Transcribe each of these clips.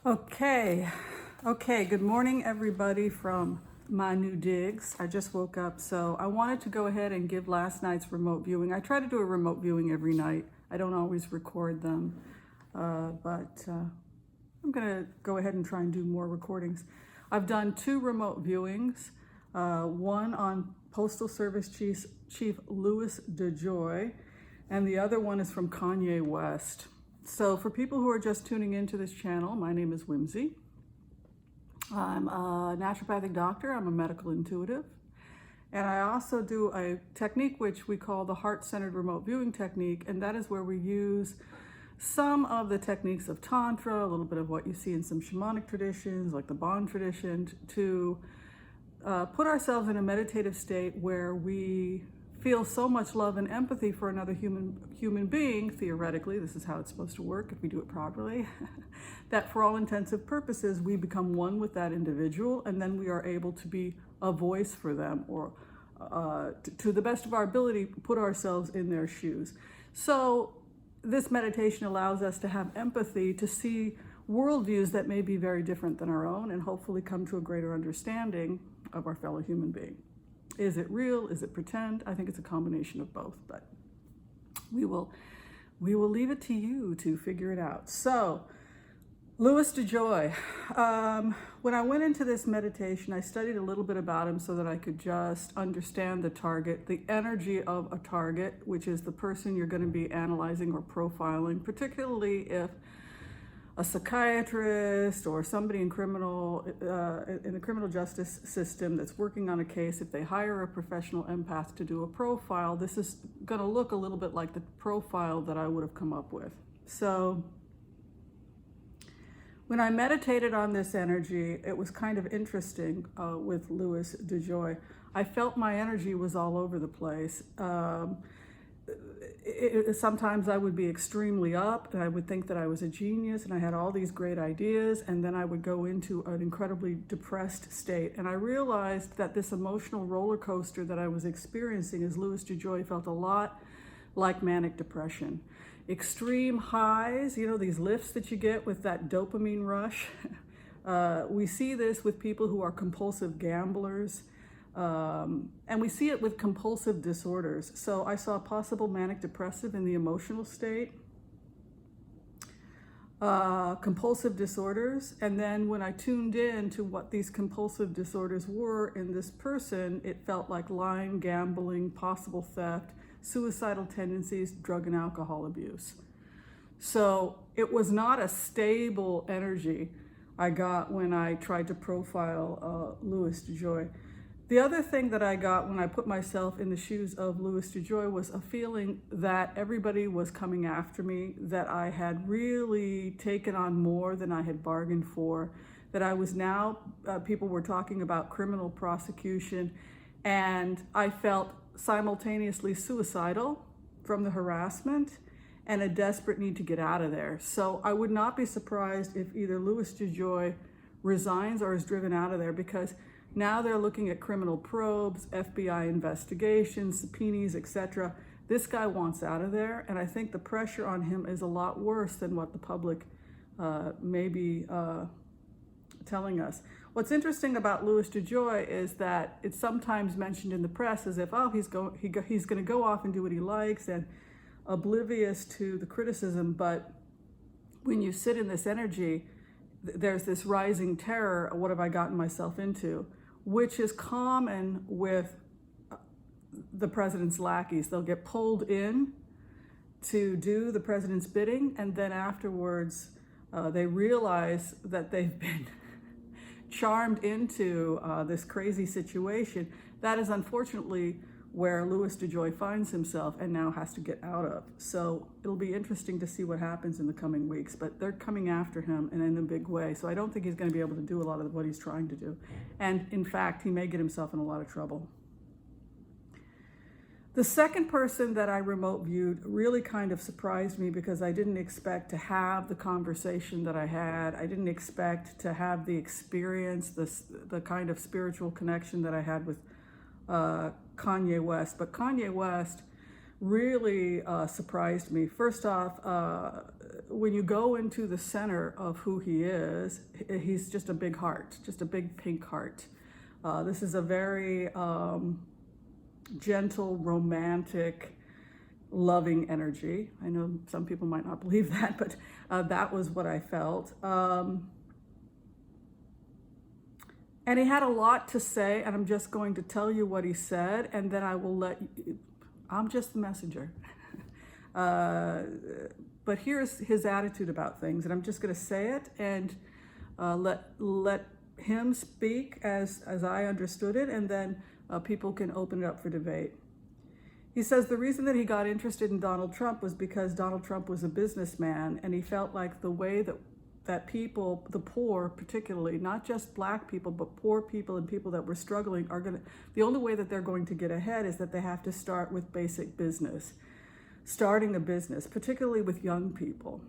Okay, good morning everybody from my new digs. I just woke up, so I wanted to go ahead and give last night's remote viewing. I try to do a remote viewing every night. I don't always record them, but I'm gonna go ahead and try and do more recordings. I've done 2 remote viewings, one on Postal Service Chief Louis Dejoy, and the other one is from Kanye West. So for people who are just tuning into this channel, my name is Whimsy. I'm a naturopathic doctor. I'm a medical intuitive. And I also do a technique which we call the heart-centered remote viewing technique, and that is where we use some of the techniques of Tantra, a little bit of what you see in some shamanic traditions, like the Bon tradition, to put ourselves in a meditative state where we feel so much love and empathy for another human being, theoretically, this is how it's supposed to work if we do it properly, that for all intensive purposes, we become one with that individual, and then we are able to be a voice for them, or to the best of our ability, put ourselves in their shoes. So this meditation allows us to have empathy, to see worldviews that may be very different than our own, and hopefully come to a greater understanding of our fellow human being. Is it real? Is it pretend? I think it's a combination of both, but we will leave it to you to figure it out. So, Louis Dejoy. When I went into this meditation, I studied a little bit about him so that I could just understand the target, the energy of a target, which is the person you're going to be analyzing or profiling, particularly if a psychiatrist or somebody in the criminal justice system that's working on a case, if they hire a professional empath to do a profile, this is going to look a little bit like the profile that I would have come up with. So when I meditated on this energy, it was kind of interesting with Louis Dejoy. I felt my energy was all over the place. Sometimes I would be extremely up and I would think that I was a genius and I had all these great ideas, and then I would go into an incredibly depressed state. And I realized that this emotional roller coaster that I was experiencing as Louis Dejoy felt a lot like manic depression. Extreme highs, you know, these lifts that you get with that dopamine rush. We see this with people who are compulsive gamblers. And we see it with compulsive disorders. So I saw possible manic depressive in the emotional state, compulsive disorders, and then when I tuned in to what these compulsive disorders were in this person, it felt like lying, gambling, possible theft, suicidal tendencies, drug and alcohol abuse. So it was not a stable energy I got when I tried to profile Louis Dejoy. The other thing that I got when I put myself in the shoes of Louis Dejoy was a feeling that everybody was coming after me, that I had really taken on more than I had bargained for, that I was now, people were talking about criminal prosecution, and I felt simultaneously suicidal from the harassment and a desperate need to get out of there. So I would not be surprised if either Louis Dejoy resigns or is driven out of there, because now they're looking at criminal probes, FBI investigations, subpoenas, etc. This guy wants out of there, and I think the pressure on him is a lot worse than what the public may be telling us. What's interesting about Louis Dejoy is that it's sometimes mentioned in the press as if, oh, he's going to go off and do what he likes, and oblivious to the criticism. But when you sit in this energy, there's this rising terror. What have I gotten myself into? Which is common with the president's lackeys. They'll get pulled in to do the president's bidding, and then afterwards they realize that they've been charmed into this crazy situation. That is unfortunately where Louis Dejoy finds himself and now has to get out of. So it'll be interesting to see what happens in the coming weeks, but they're coming after him and in a big way. So I don't think he's going to be able to do a lot of what he's trying to do. And in fact, he may get himself in a lot of trouble. The second person that I remote viewed really kind of surprised me, because I didn't expect to have the conversation that I had. I didn't expect to have the experience, the kind of spiritual connection that I had with Kanye West. But Kanye West really surprised me. First off, when you go into the center of who he is, he's just a big heart, just a big pink heart. This is a very gentle, romantic, loving energy. I know some people might not believe that, but that was what I felt. And he had a lot to say, and I'm just going to tell you what he said, and then I will let you, I'm just the messenger. But here's his attitude about things, and I'm just going to say it and let him speak as I understood it, and then people can open it up for debate. He says the reason that he got interested in Donald Trump was because Donald Trump was a businessman, and he felt like the way that people, the poor particularly, not just black people, but poor people and people that were struggling the only way that they're going to get ahead is that they have to start with basic business. Starting a business, particularly with young people.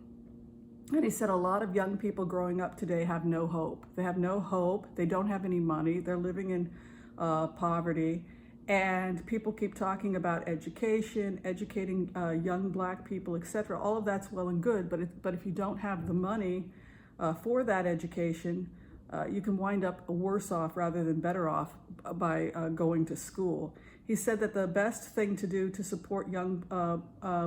And he said a lot of young people growing up today have no hope. They have no hope, they don't have any money, they're living in poverty, and people keep talking about education, educating young black people, etc. All of that's well and good, but if you don't have the money for that education, you can wind up worse off rather than better off by going to school. He said that the best thing to do to support young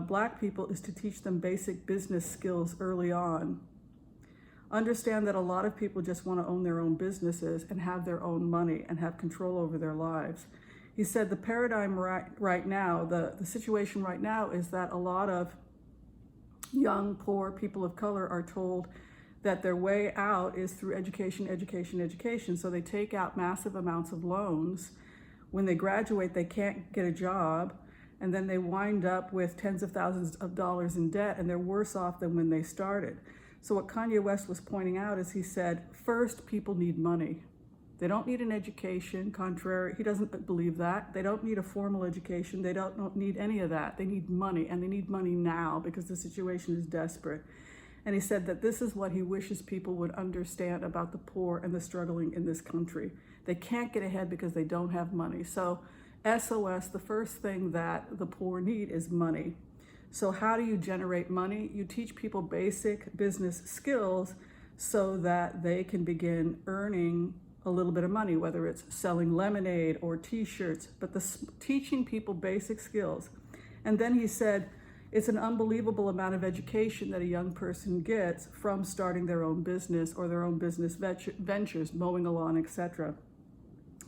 black people is to teach them basic business skills early on. Understand that a lot of people just want to own their own businesses and have their own money and have control over their lives. He said the paradigm right now, the situation right now is that a lot of young, poor people of color are told that their way out is through education, education, education. So they take out massive amounts of loans. When they graduate, they can't get a job, and then they wind up with tens of thousands of dollars in debt, and they're worse off than when they started. So what Kanye West was pointing out is he said, first, people need money. They don't need an education, contrary, he doesn't believe that. They don't need a formal education. They don't need any of that. They need money, and they need money now because the situation is desperate. And he said that this is what he wishes people would understand about the poor and the struggling in this country. They can't get ahead because they don't have money. So SOS, the first thing that the poor need is money. So how do you generate money? You teach people basic business skills so that they can begin earning a little bit of money, whether it's selling lemonade or t-shirts, but teaching people basic skills. And then he said, it's an unbelievable amount of education that a young person gets from starting their own business or their own business ventures, mowing a lawn, etc.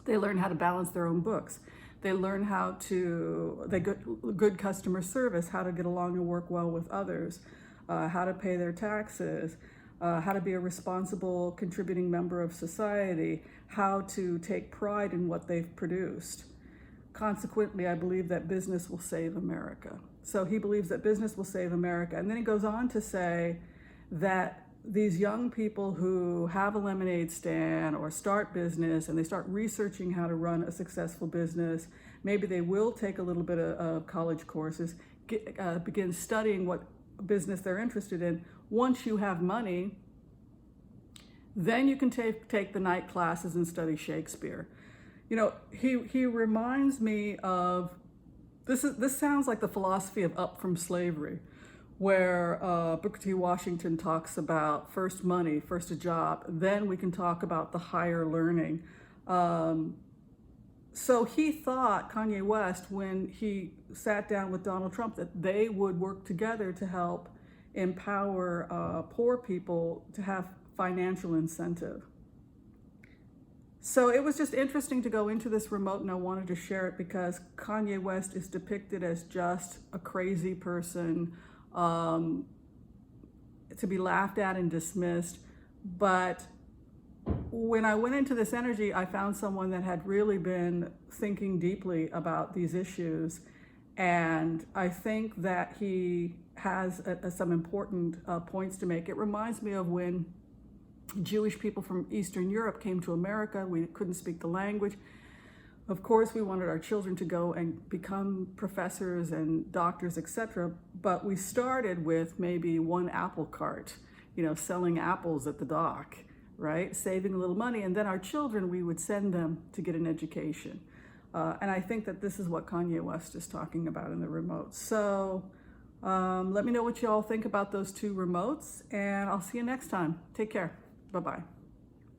They learn how to balance their own books. They learn good customer service, how to get along and work well with others, how to pay their taxes, how to be a responsible, contributing member of society, how to take pride in what they've produced. Consequently, I believe that business will save America. So he believes that business will save America. And then he goes on to say that these young people who have a lemonade stand or start business and they start researching how to run a successful business, maybe they will take a little bit of college courses, begin studying what business they're interested in. Once you have money, then you can take the night classes and study Shakespeare. You know, he reminds me of, this sounds like the philosophy of Up From Slavery, where Booker T. Washington talks about first money, first a job, then we can talk about the higher learning. So he thought, Kanye West, when he sat down with Donald Trump, that they would work together to help empower poor people to have financial incentive. So it was just interesting to go into this remote, and I wanted to share it because Kanye West is depicted as just a crazy person, to be laughed at and dismissed. But when I went into this energy, I found someone that had really been thinking deeply about these issues. And I think that he has some important points to make. It reminds me of when Jewish people from Eastern Europe came to America. We couldn't speak the language. Of course, we wanted our children to go and become professors and doctors, etc. But we started with maybe one apple cart, selling apples at the dock, right? Saving a little money. And then our children, we would send them to get an education. And I think that this is what Kanye West is talking about in the remote. So Let me know what you all think about those two remotes, and I'll see you next time. Take care. Bye-bye.